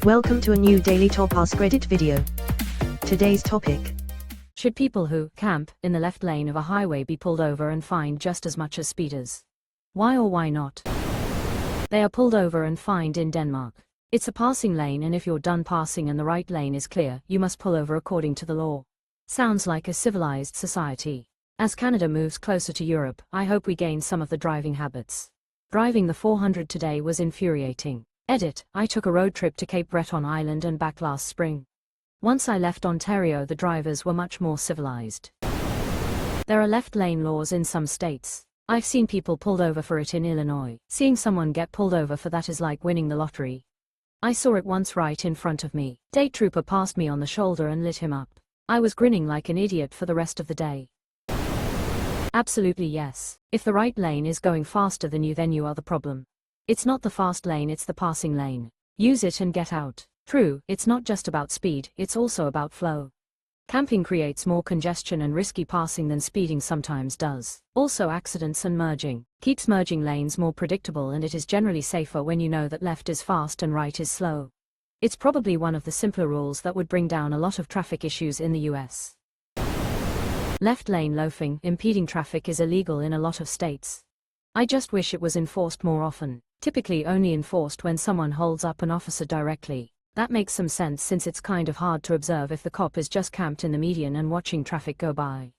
Welcome to a new Daily Top Askreddit video. Today's topic. Should people who camp in the left lane of a highway be pulled over and fined just as much as speeders? Why or why not? They are pulled over and fined in Denmark. It's a passing lane, and if you're done passing and the right lane is clear, you must pull over according to the law. Sounds like a civilized society. As Canada moves closer to Europe, I hope we gain some of the driving habits. Driving the 400 today was infuriating. Edit, I took a road trip to Cape Breton Island and back last spring. Once I left Ontario, the drivers were much more civilized. There are left lane laws in some states. I've seen people pulled over for it in Illinois. Seeing someone get pulled over for that is like winning the lottery. I saw it once right in front of me. State trooper passed me on the shoulder and lit him up. I was grinning like an idiot for the rest of the day. Absolutely yes. If the right lane is going faster than you, then you are the problem. It's not the fast lane, it's the passing lane. Use it and get out. True, it's not just about speed, it's also about flow. Camping creates more congestion and risky passing than speeding sometimes does. Also, accidents and merging keeps merging lanes more predictable, and it is generally safer when you know that left is fast and right is slow. It's probably one of the simpler rules that would bring down a lot of traffic issues in the US. Left lane loafing, impeding traffic, is illegal in a lot of states. I just wish it was enforced more often. Typically only enforced when someone holds up an officer directly. That makes some sense, since it's kind of hard to observe if the cop is just camped in the median and watching traffic go by.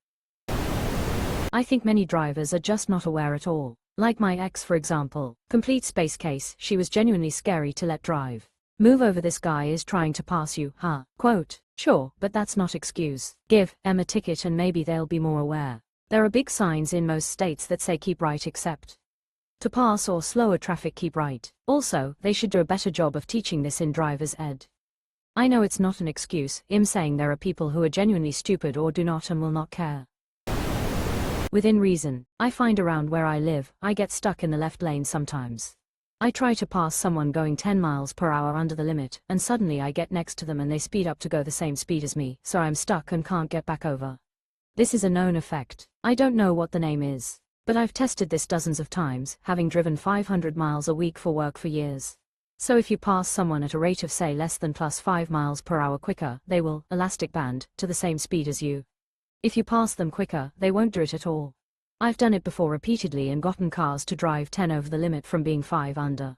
I think many drivers are just not aware at all. Like my ex, for example. Complete space case, she was genuinely scary to let drive. Move over, this guy is trying to pass you, huh? Quote, sure, but that's not excuse. Give them a ticket and maybe they'll be more aware. There are big signs in most states that say keep right, except to pass or slower traffic, keep right. Also, they should do a better job of teaching this in driver's ed. I know it's not an excuse, I'm saying there are people who are genuinely stupid or do not and will not care. Within reason. I find around where I live, I get stuck in the left lane sometimes. I try to pass someone going 10 miles per hour under the limit, and suddenly I get next to them and they speed up to go the same speed as me, so I'm stuck and can't get back over. This is a known effect. I don't know what the name is, but I've tested this dozens of times, having driven 500 miles a week for work for years. So if you pass someone at a rate of say less than plus 5 miles per hour quicker, they will elastic band to the same speed as you. If you pass them quicker, they won't do it at all. I've done it before repeatedly and gotten cars to drive 10 over the limit from being 5 under.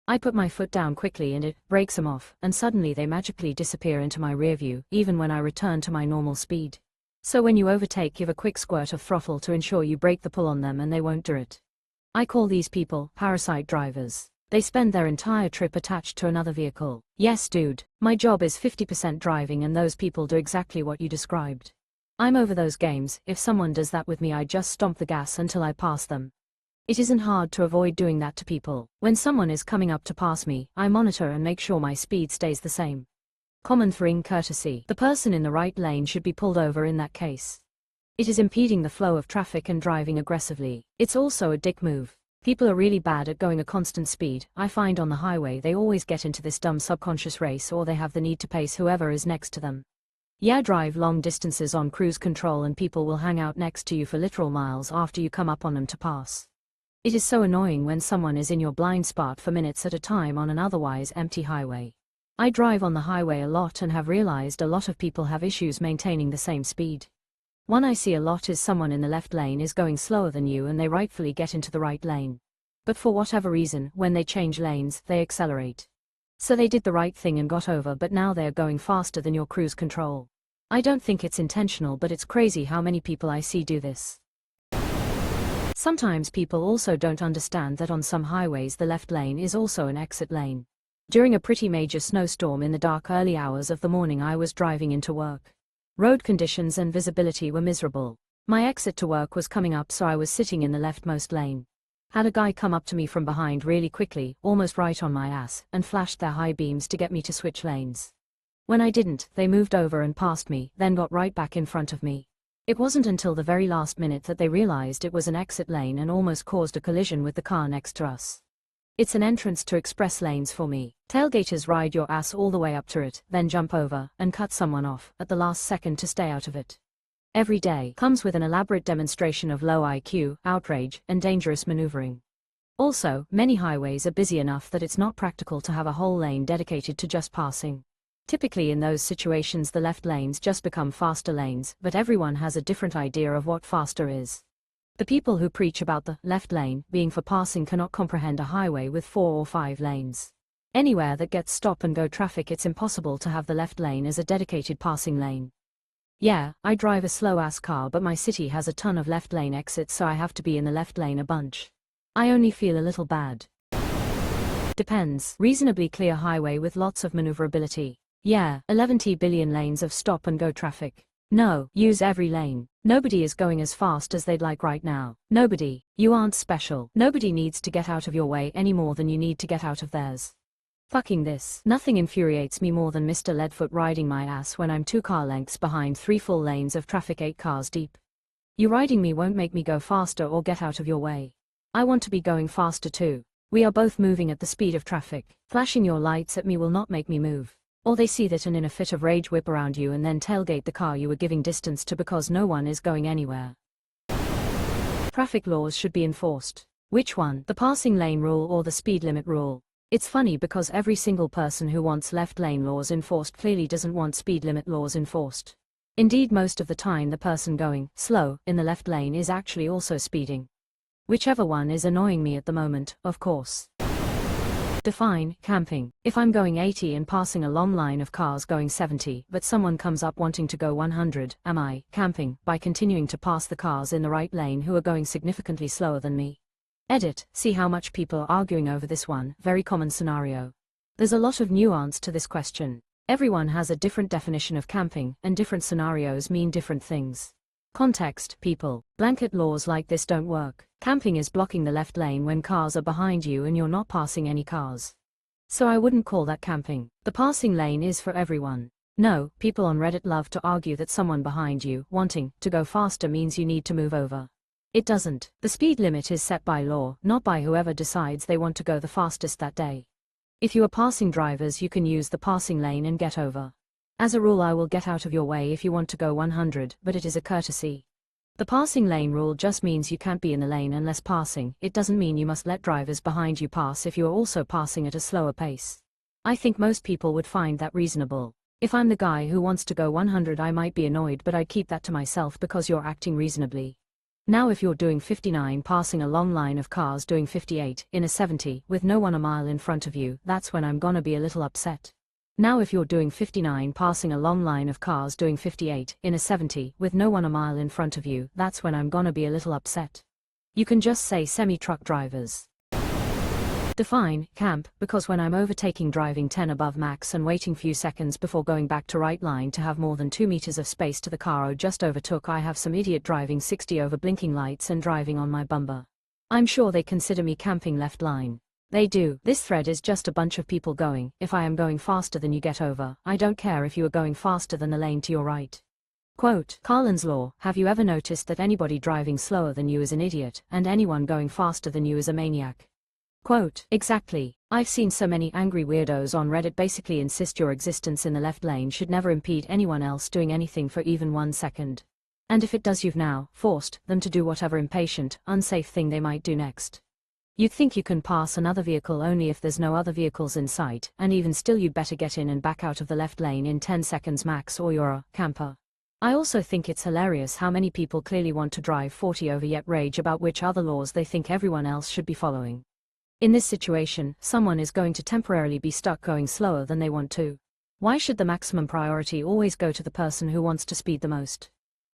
I put my foot down quickly and it breaks them off, and suddenly they magically disappear into my rear view, even when I return to my normal speed. So when you overtake, give a quick squirt of throttle to ensure you break the pull on them and they won't do it. I call these people parasite drivers. They spend their entire trip attached to another vehicle. Yes dude, my job is 50% driving and those people do exactly what you described. I'm over those games. If someone does that with me, I just stomp the gas until I pass them. It isn't hard to avoid doing that to people. When someone is coming up to pass me, I monitor and make sure my speed stays the same. Common thing, courtesy. The person in the right lane should be pulled over in that case. It is impeding the flow of traffic and driving aggressively. It's also a dick move. People are really bad at going a constant speed. I find on the highway they always get into this dumb subconscious race, or they have the need to pace whoever is next to them. Yeah, drive long distances on cruise control and people will hang out next to you for literal miles after you come up on them to pass. It is so annoying when someone is in your blind spot for minutes at a time on an otherwise empty highway. I drive on the highway a lot and have realized a lot of people have issues maintaining the same speed. One I see a lot is someone in the left lane is going slower than you and they rightfully get into the right lane. But for whatever reason, when they change lanes, they accelerate. So they did the right thing and got over, but now they are going faster than your cruise control. I don't think it's intentional, but it's crazy how many people I see do this. Sometimes people also don't understand that on some highways the left lane is also an exit lane. During a pretty major snowstorm in the dark early hours of the morning, I was driving into work. Road conditions and visibility were miserable. My exit to work was coming up, so I was sitting in the leftmost lane. Had a guy come up to me from behind really quickly, almost right on my ass, and flashed their high beams to get me to switch lanes. When I didn't, they moved over and passed me, then got right back in front of me. It wasn't until the very last minute that they realized it was an exit lane and almost caused a collision with the car next to us. It's an entrance to express lanes for me. Tailgaters ride your ass all the way up to it, then jump over and cut someone off at the last second to stay out of it. Every day comes with an elaborate demonstration of low IQ, outrage, and dangerous maneuvering. Also, many highways are busy enough that it's not practical to have a whole lane dedicated to just passing. Typically in those situations the left lanes just become faster lanes, but everyone has a different idea of what faster is. The people who preach about the left lane being for passing cannot comprehend a highway with 4 or 5 lanes. Anywhere that gets stop-and-go traffic, it's impossible to have the left lane as a dedicated passing lane. Yeah, I drive a slow-ass car, but my city has a ton of left lane exits, so I have to be in the left lane a bunch. I only feel a little bad. Depends. Reasonably clear highway with lots of maneuverability. Yeah, 11 billion lanes of stop-and-go traffic. No, use every lane. Nobody is going as fast as they'd like right now. Nobody. You aren't special. Nobody needs to get out of your way any more than you need to get out of theirs. Fucking this. Nothing infuriates me more than Mr. Leadfoot riding my ass when I'm 2 car lengths behind 3 full lanes of traffic 8 cars deep. You riding me won't make me go faster or get out of your way. I want to be going faster too. We are both moving at the speed of traffic. Flashing your lights at me will not make me move. Or they see that and in a fit of rage whip around you and then tailgate the car you were giving distance to because no one is going anywhere. Traffic laws should be enforced. Which one? The passing lane rule or the speed limit rule? It's funny because every single person who wants left lane laws enforced clearly doesn't want speed limit laws enforced. Indeed, most of the time the person going slow in the left lane is actually also speeding. Whichever one is annoying me at the moment, of course. Define camping. If I'm going 80 and passing a long line of cars going 70, but someone comes up wanting to go 100, am I camping by continuing to pass the cars in the right lane who are going significantly slower than me? Edit. See how much people are arguing over this one very common scenario. There's a lot of nuance to this question. Everyone has a different definition of camping, and different scenarios mean different things. Context, people. Blanket laws like this don't work. Camping is blocking the left lane when cars are behind you and you're not passing any cars. So I wouldn't call that camping. The passing lane is for everyone. No, people on Reddit love to argue that someone behind you wanting to go faster means you need to move over. It doesn't. The speed limit is set by law, not by whoever decides they want to go the fastest that day. If you are passing drivers, you can use the passing lane and get over. As a rule, I will get out of your way if you want to go 100, but it is a courtesy. The passing lane rule just means you can't be in the lane unless passing. It doesn't mean you must let drivers behind you pass if you are also passing at a slower pace. I think most people would find that reasonable. If I'm the guy who wants to go 100, I might be annoyed, but I'd keep that to myself because you're acting reasonably. Now if you're doing 59 passing a long line of cars doing 58 in a 70 with no one a mile in front of you, that's when I'm gonna be a little upset. Now if you're doing 59 passing a long line of cars doing 58 in a 70 with no one a mile in front of you, that's when I'm gonna be a little upset. You can just say semi-truck drivers. Define camp, because when I'm overtaking driving 10 above max and waiting few seconds before going back to right line to have more than 2 meters of space to the car I just overtook, I have some idiot driving 60 over blinking lights and driving on my bumper. I'm sure they consider me camping left line. They do. This thread is just a bunch of people going, if I am going faster than you, get over. I don't care if you are going faster than the lane to your right. Quote, Carlin's law, have you ever noticed that anybody driving slower than you is an idiot, and anyone going faster than you is a maniac? Quote, exactly. I've seen so many angry weirdos on Reddit basically insist your existence in the left lane should never impede anyone else doing anything for even 1 second. And if it does, you've now forced them to do whatever impatient, unsafe thing they might do next. You'd think you can pass another vehicle only if there's no other vehicles in sight, and even still you'd better get in and back out of the left lane in 10 seconds max or you're a camper. I also think it's hilarious how many people clearly want to drive 40 over yet rage about which other laws they think everyone else should be following. In this situation, someone is going to temporarily be stuck going slower than they want to. Why should the maximum priority always go to the person who wants to speed the most?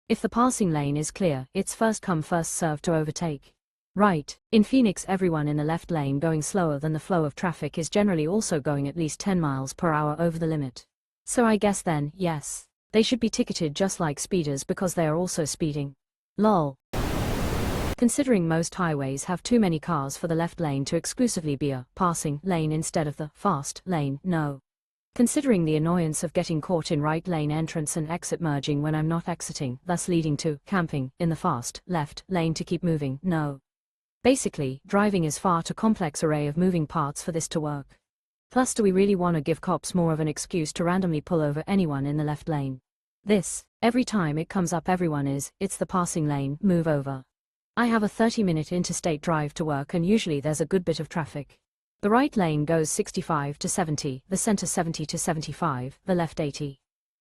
If the passing lane is clear, it's first come first served to overtake. Right. In Phoenix, everyone in the left lane going slower than the flow of traffic is generally also going at least 10 miles per hour over the limit. So I guess then, yes, they should be ticketed just like speeders because they are also speeding. Lol. Considering most highways have too many cars for the left lane to exclusively be a passing lane instead of the fast lane, no. Considering the annoyance of getting caught in right lane entrance and exit merging when I'm not exiting, thus leading to camping in the fast left lane to keep moving, no. Basically, driving is far too complex array of moving parts for this to work. Plus, do we really want to give cops more of an excuse to randomly pull over anyone in the left lane? Every time it comes up, everyone is, it's the passing lane, move over. I have a 30-minute interstate drive to work and usually there's a good bit of traffic. The right lane goes 65 to 70, the center 70 to 75, the left 80.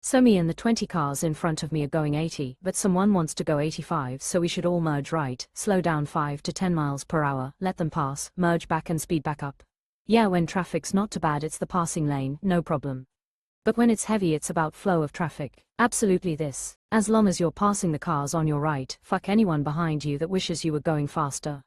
So me and the 20 cars in front of me are going 80, but someone wants to go 85, so we should all merge right, slow down 5 to 10 miles per hour, let them pass, merge back and speed back up. Yeah, when traffic's not too bad it's the passing lane, no problem. But when it's heavy it's about flow of traffic. Absolutely this. As long as you're passing the cars on your right, fuck anyone behind you that wishes you were going faster.